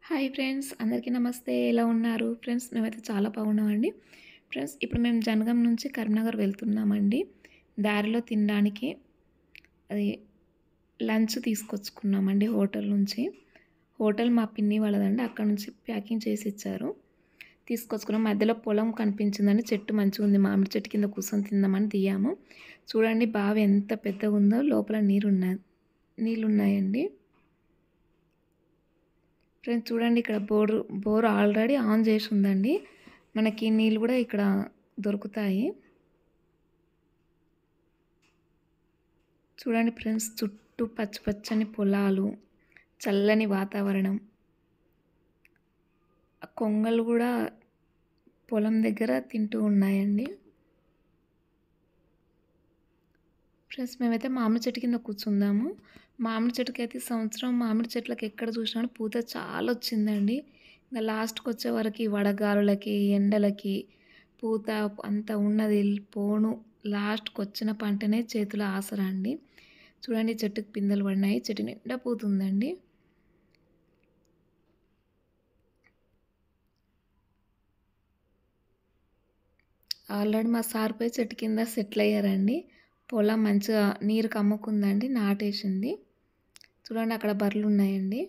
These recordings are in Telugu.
హాయ్ ఫ్రెండ్స్, అందరికీ నమస్తే. ఎలా ఉన్నారు ఫ్రెండ్స్? మేమైతే చాలా బాగున్నామండి. ఫ్రెండ్స్, ఇప్పుడు మేము జనగాం నుంచి కరీంనగర్ వెళ్తున్నామండి. దారిలో తినడానికి అది లంచ్ తీసుకొచ్చుకున్నామండి హోటల్ నుంచి. హోటల్ మా పిన్ని వాళ్ళదండి, అక్కడ నుంచి ప్యాకింగ్ చేసి ఇచ్చారు. తీసుకొచ్చుకున్నాం. మధ్యలో పొలం కనిపించిందండి, చెట్టు మంచిగా ఉంది. మామిడి చెట్టు కింద కూర్చొని తిందామని దిగాము. చూడండి బావి ఎంత పెద్దగా ఉందో, లోపల నీళ్ళున్నాయండి. ఫ్రెండ్స్ చూడండి, ఇక్కడ బోర్ ఆల్రెడీ ఆన్ చేసి ఉందండి. మనకి నీళ్ళు కూడా ఇక్కడ దొరుకుతాయి. చూడండి ఫ్రెండ్స్, చుట్టూ పచ్చని పొలాలు, చల్లని వాతావరణం. కొంగలు కూడా పొలం దగ్గర తింటూ ఉన్నాయండి. ఫ్రెండ్స్, మేమైతే మామిడి చెట్టు కింద కూర్చుందాము. మామిడి చెట్టుకి అయితే సంవత్సరం మామిడి చెట్లకి ఎక్కడ చూసినా పూత చాలా వచ్చిందండి. ఇంకా లాస్ట్కి వచ్చే వరకు వడగాలులకి, ఎండలకి పూత అంత ఉన్నది పోను. లాస్ట్కి వచ్చిన పంటనే చేతుల ఆసరా అండి. చూడండి, చెట్టుకి పిందెలు పడినాయి, చెట్టు నిండా పూతుందండి. ఆల్రెడీ మా సార్ పోయి చెట్టు కింద సెటిల్ అయ్యారండి. పొలం మంచిగా నీరు కమ్ముకుందండి, నాటేసింది. చూడండి, అక్కడ బర్రెలు ఉన్నాయండి.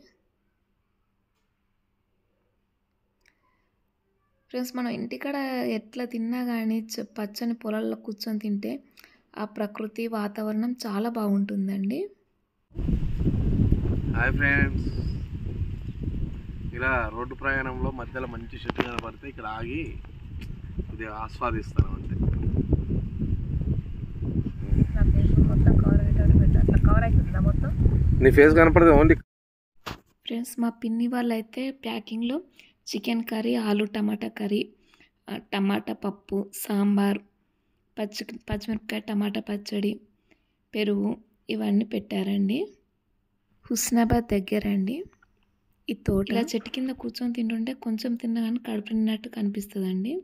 ఫ్రెండ్స్, మనం ఇంటికాడ ఎట్లా తిన్నా కానీ పచ్చని పొలాల్లో కూర్చొని తింటే ఆ ప్రకృతి వాతావరణం చాలా బాగుంటుందండి. హాయ్ ఫ్రెండ్స్, ఇలా రోడ్డు ప్రయాణంలో మధ్యలో మంచి చెట్టు కనపడితే ఇక్కడ ఆగి ఇది ఆస్వాదిస్తాను అంతే. నీ ఫేస్ కనపడదు ఓన్లీ. ఫ్రెండ్స్, మా పిన్ని వాళ్ళు అయితే ప్యాకింగ్లో చికెన్ కర్రీ, ఆలు టమాటా కర్రీ, టమాటా పప్పు, సాంబార్, పచ్చిమిరపకాయ టమాటా పచ్చడి, పెరుగు ఇవన్నీ పెట్టారండి. హుస్నాబాద్ దగ్గరండి ఈ తోట. ఇలా చెట్టు కింద కూర్చొని తింటుంటే కొంచెం తిన్నా కానీ కడుపు నిన్నట్టు కనిపిస్తుందండి.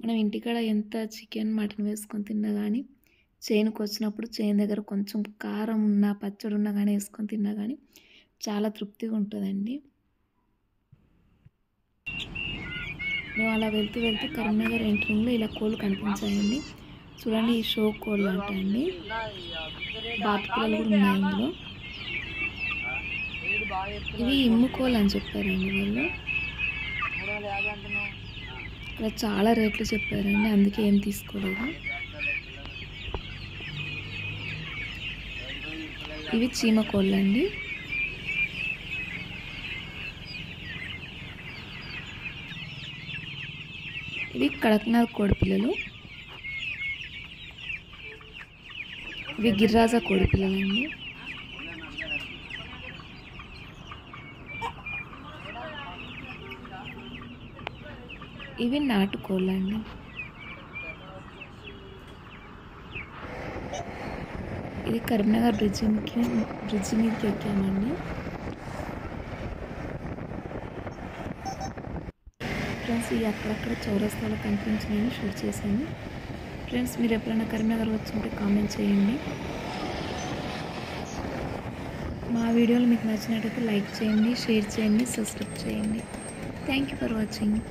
మనం ఇంటికాడ ఎంత చికెన్ మటన్ వేసుకొని తిన్నా కానీ చేనుకు వచ్చినప్పుడు చేను దగ్గర కొంచెం కారం ఉన్నా, పచ్చడి ఉన్నా కానీ వేసుకొని తిన్నా కానీ చాలా తృప్తిగా ఉంటుందండి. మేము అలా వెళ్తూ కరీంనగర్ ఎంట్రింగ్లో ఇలా కోళ్ళు కనిపించాయండి. చూడండి, ఈ షో కోళ్ళు అంటండి. బాతుపిల్లలు కూడా ఉన్నాయి ఇందులో. ఇవి ఇమ్ము కోళ్ళు అని చెప్పారండి వాళ్ళు. ఇక్కడ చాలా రేట్లు చెప్పారండి, అందుకే ఏం తీసుకోలేదు. ఇవి చీమ కోళ్ళు అండి. ఇవి కడక్నాథ్ కోడి పిల్లలు. ఇవి గిర్రాజా కోడి పిల్లలండి. ఇవి నాటుకోళ్ళండి. ఇది కరీంనగర్ బ్రిడ్జి మీదకి ఎక్కామండి. ఫ్రెండ్స్, ఈ అక్కడక్కడ చౌరస్తాలో కనిపించినవి షూట్ చేశాను. ఫ్రెండ్స్, మీరు ఎప్పుడైనా కరీంనగర్ వచ్చుంటే కామెంట్ చేయండి. మా వీడియోలు మీకు నచ్చినట్టయితే లైక్ చేయండి, షేర్ చేయండి, సబ్స్క్రైబ్ చేయండి. Thank you for watching.